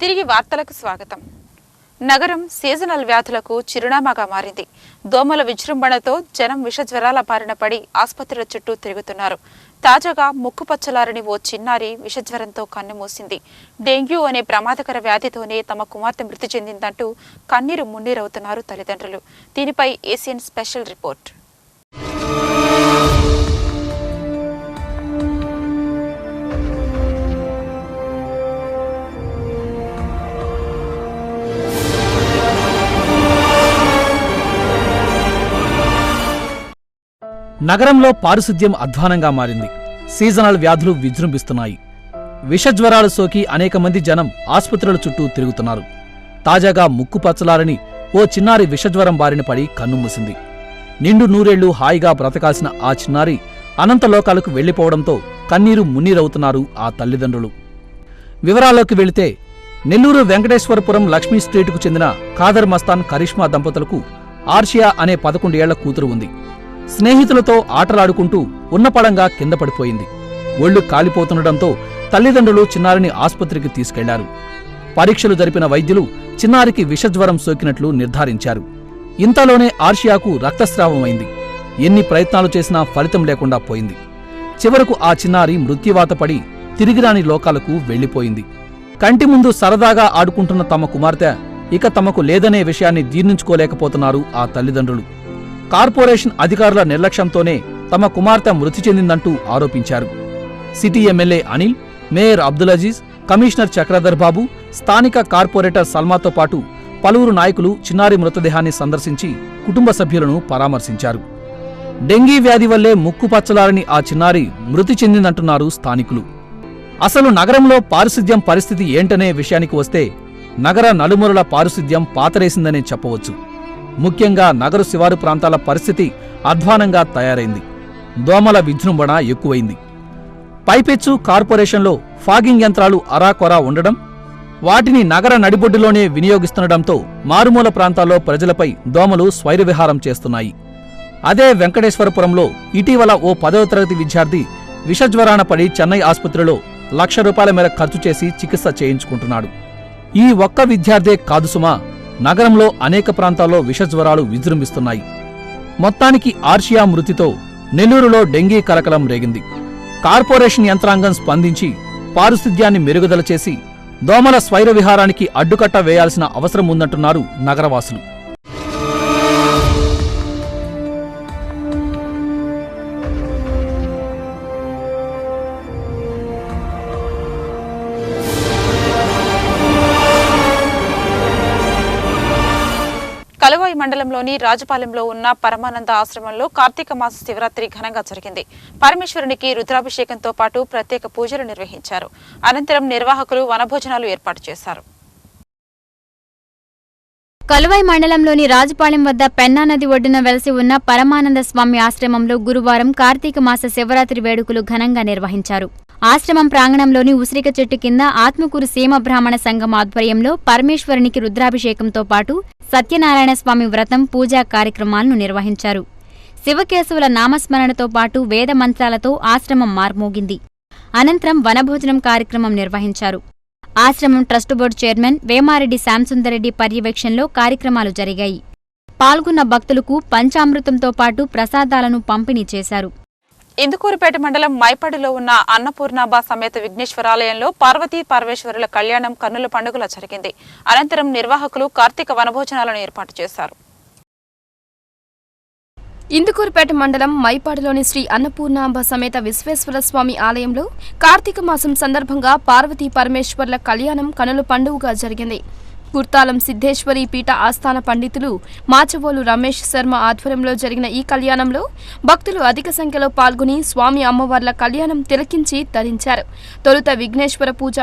తిరిగి వార్తలకు స్వాగతం. నగరం సీజనల్ వ్యాధులకు చిరునామాగా మారింది. దోమల విజృంభణతో జనం విషజ్వరాల బారిన పడి ఆసుపత్రుల చుట్టూ తిరుగుతున్నారు. తాజాగా ముక్కుపచ్చలారని ఓ చిన్నారి విషజ్వరంతో కన్నుమూసింది. డెంగ్యూ అనే ప్రమాదకర వ్యాధితోనే తమ కుమార్తె మృతి చెందిందంటూ కన్నీరు మున్నీరవుతున్నారు తల్లిదండ్రులు. దీనిపై ఏసియన్ స్పెషల్ రిపోర్ట్. నగరంలో పారిశుద్ధ్యం అధ్వానంగా మారింది. సీజనల్ వ్యాధులు విజృంభిస్తున్నాయి. విషజ్వరాలు సోకి అనేక మంది జనం ఆసుపత్రుల చుట్టూ తిరుగుతున్నారు. తాజాగా ముక్కుపచ్చలారని ఓ చిన్నారి విషజ్వరం బారిన పడి కన్నుమూసింది. నిండు నూరేళ్లు హాయిగా బ్రతకాల్సిన ఆ చిన్నారి అనంతలోకాలకు వెళ్లిపోవడంతో కన్నీరు మున్నీరవుతున్నారు ఆ తల్లిదండ్రులు. వివరాల్లోకి వెళితే నెల్లూరు వెంకటేశ్వరపురం లక్ష్మీ స్ట్రీటుకు చెందిన ఖాదర్ మస్తాన్ కరిష్మా దంపతులకు ఆర్షియా అనే 11 ఏళ్ల కూతురు ఉంది. స్నేహితులతో ఆటలాడుకుంటూ ఉన్నపడంగా కింద పడిపోయింది. ఒళ్లు కాలిపోతుండటంతో తల్లిదండ్రులు చిన్నారిని ఆసుపత్రికి తీసుకెళ్లారు. పరీక్షలు జరిపిన వైద్యులు చిన్నారికి విషజ్వరం సోకినట్లు నిర్ధారించారు. ఇంతలోనే ఆర్షియాకు రక్తస్రావమైంది. ఎన్ని ప్రయత్నాలు చేసినా ఫలితం లేకుండా పోయింది. చివరకు ఆ చిన్నారి మృత్యువాత పడి తిరిగిరాని లోకాలకు వెళ్లిపోయింది. కంటి ముందు సరదాగా ఆడుకుంటున్న తమ కుమార్తె ఇక తమకు లేదనే విషయాన్ని జీర్ణించుకోలేకపోతున్నారు ఆ తల్లిదండ్రులు. కార్పొరేషన్ అధికారుల నిర్లక్ష్యంతోనే తమ కుమార్తె మృతి చెందిందంటూ ఆరోపించారు. City MLA Anil, mayor Abdul Aziz, commissioner Chakradhar Babu, స్థానిక కార్పొరేటర్ సల్మాతో పాటు పలువురు నాయకులు చిన్నారి మృతదేహాన్ని సందర్శించి కుటుంబ సభ్యులను పరామర్శించారు. డెంగీ వ్యాధి వల్లే ముక్కుపచ్చలారని ఆ చిన్నారి మృతి చెందిందంటున్నారు స్థానికులు. అసలు నగరంలో పారిశుద్ధ్యం పరిస్థితి ఏంటనే విషయానికి వస్తే నగర నలుమూలల పారిశుద్ధ్యం పాతరేసిందనే చెప్పవచ్చు. ముఖ్యంగా నగరు శివారు ప్రాంతాల పరిస్థితి అధ్వానంగా తయారైంది. దోమల విజృంభణ ఎక్కువైంది. పైపెచ్చు కార్పొరేషన్లో ఫాగింగ్ యంత్రాలు అరాకొరా ఉండడం, వాటిని నగర నడిబొడ్డులోనే వినియోగిస్తుండటంతో మారుమూల ప్రాంతాల్లో ప్రజలపై దోమలు స్వైరవిహారం చేస్తున్నాయి. అదే వెంకటేశ్వరపురంలో ఇటీవల ఓ 10వ తరగతి విద్యార్థి విషజ్వరాన పడి చెన్నై ఆసుపత్రిలో ₹1,00,000 మేర ఖర్చు చేసి చికిత్స చేయించుకుంటున్నాడు. ఈ ఒక్క విద్యార్థే కాదు సుమా, నగరంలో అనేక ప్రాంతాల్లో విషజ్వరాలు విజృంభిస్తున్నాయి. మొత్తానికి ఆర్షియా మృతితో నెల్లూరులో డెంగీ కలకలం రేగింది. కార్పొరేషన్ యంత్రాంగం స్పందించి పారిశుద్ధ్యాన్ని మెరుగుదల చేసి దోమల స్వైరవిహారానికి అడ్డుకట్ట వేయాల్సిన అవసరం ఉందంటున్నారు నగరవాసులు. కలువాయి మండలంలోని రాజపాలెంలో ఉన్న పరమానంద ఆశ్రమంలో కార్తీక మాస శివరాత్రి ఘనంగా జరిగింది. పరమేశ్వరునికి రుద్రాభిషేకంతో పాటు ప్రత్యేక పూజలు నిర్వహించారు. అనంతరం నిర్వాహకులు వనభోజనాలు ఏర్పాటు చేశారు. కలువాయి మండలంలోని రాజపాలెం వద్ద పెన్నా నది ఒడ్డున వెలసి ఉన్న పరమానంద స్వామి ఆశ్రమంలో గురువారం కార్తీక మాస శివరాత్రి వేడుకలు ఘనంగా నిర్వహించారు. ఆశ్రమం ప్రాంగణంలోని ఉసిరిక చెట్టు కింద ఆత్మకూరు సీమ బ్రాహ్మణ సంఘం ఆధ్వర్యంలో పరమేశ్వరునికి రుద్రాభిషేకంతో పాటు సత్యనారాయణ స్వామి వ్రతం పూజా కార్యక్రమాలను నిర్వహించారు. శివకేశవుల నామస్మరణతో పాటు వేద మంత్రాలతో ఆశ్రమం మార్మోగింది. అనంతరం వనభోజనం కార్యక్రమం నిర్వహించారు. ఆశ్రమం ట్రస్ట్ బోర్డు చైర్మన్ వేమారెడ్డి శ్యాంసుందరెడ్డి పర్యవేక్షణలో కార్యక్రమాలు జరిగాయి. పాల్గొన్న భక్తులకు పంచామృతంతో పాటు ప్రసాదాలను పంపిణీ చేశారు. ఇందుకూరుపేట మండలం మైపాడులో ఉన్న అన్నపూర్ణాంబ సమేత విఘ్నేశ్వరాలయంలో పార్వతీ పరమేశ్వరుల కళ్యాణం కన్నుల పండుగలా జరిగింది. అనంతరం నిర్వాహకులు కార్తీక వనభోజనాలను ఏర్పాటు చేశారు. ఇందుకూరుపేట మండలం మైపాడులోని శ్రీ అన్నపూర్ణాంబ సమేత విశ్వేశ్వర స్వామి ఆలయంలో కార్తీక మాసం సందర్భంగా పార్వతీ పరమేశ్వర్ల కళ్యాణం కనుల పండుగగా జరిగింది. గుర్తాలం సిద్ధేశ్వరి పీఠ ఆస్థాన పండితులు మాచవోలు రమేష్ శర్మ ఆధ్వర్యంలో జరిగిన ఈ కళ్యాణంలో భక్తులు అధిక సంఖ్యలో పాల్గొని స్వామి అమ్మవార్ల కళ్యాణం తిలకించి తరించారు. తొలుత విఘ్నేశ్వర పూజ,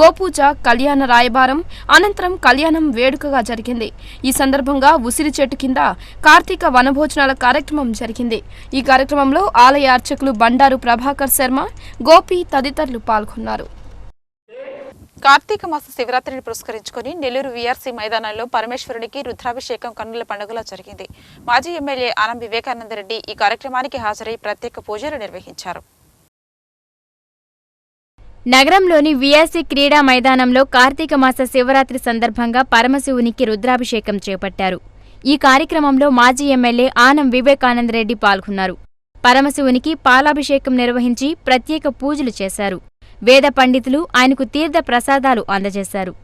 గోపూజ, కళ్యాణ రాయబారం, అనంతరం కళ్యాణం వేడుకగా జరిగింది. ఈ సందర్భంగా ఉసిరి చెట్టు కింద కార్తీక వనభోజనాల కార్యక్రమం జరిగింది. ఈ కార్యక్రమంలో ఆలయ అర్చకులు బండారు ప్రభాకర్ శర్మ, గోపి తదితరులు పాల్గొన్నారు. కార్తీక మాస శివరాత్రిని పురస్కరించుకుని నెల్లూరు వీఆర్సీ మైదానంలో పరమేశ్వరునికి రుద్రాభిషేకం కన్నుల పండుగలా జరిగింది. మాజీ ఎమ్మెల్యే ఆనం వివేకానందరెడ్డి ఈ కార్యక్రమానికి హాజరై ప్రత్యేక పూజలు నిర్వహించారు. నగరంలోని వీఆర్సీ క్రీడా మైదానంలో కార్తీక మాస శివరాత్రి సందర్భంగా పరమశివునికి రుద్రాభిషేకం చేపట్టారు. ఈ కార్యక్రమంలో మాజీ ఎమ్మెల్యే ఆనం వివేకానందరెడ్డి పాల్గొన్నారు. పరమశివునికి పాలాభిషేకం నిర్వహించి ప్రత్యేక పూజలు చేశారు. వేద పండితులు ఆయనకు తీర్థ ప్రసాదాలు అందజేశారు.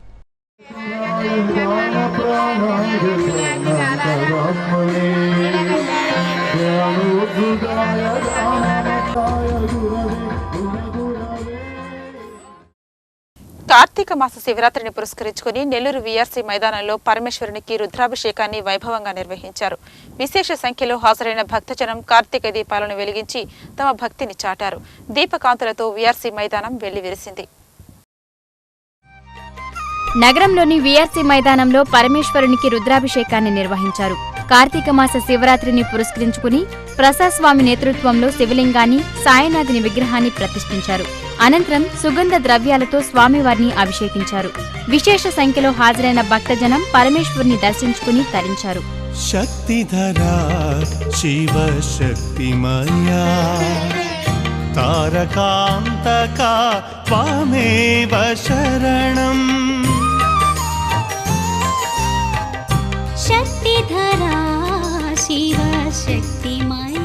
కార్తీక మాస శివరాత్రిని పురస్కరించుకుని నెల్లూరు వీఆర్సీ మైదానంలో పరమేశ్వరునికి రుద్రాభిషేకాన్ని వైభవంగా నిర్వహించారు. విశేష సంఖ్యలో హాజరైన భక్తజనం కార్తీక దీపాలను వెలిగించి తమ భక్తిని చాటారు. దీపకాంతులతో వీఆర్సీ మైదానం వెల్లివిరిసింది. నగరంలోని వీఆర్సీ మైదానంలో పరమేశ్వరునికి రుద్రాభిషేకాన్ని నిర్వహించారు. కార్తీక మాస శివరాత్రిని పురస్కరించుకుని ప్రసాద్ స్వామి నేతృత్వంలో శివలింగాన్ని, సాయనాథుని విగ్రహాన్ని ప్రతిష్ఠించారు. అనంతరం సుగంధ ద్రవ్యాలతో స్వామివారిని అభిషేకించారు. విశేష సంఖ్యలో హాజరైన భక్తజనం పరమేశ్వరుని దర్శించుకుని తరించారు. శక్తిధరా శివ శక్తిమయా తారకాంతకా త్వమేవ శరణం. శక్తిధరా శివ శక్తిమయా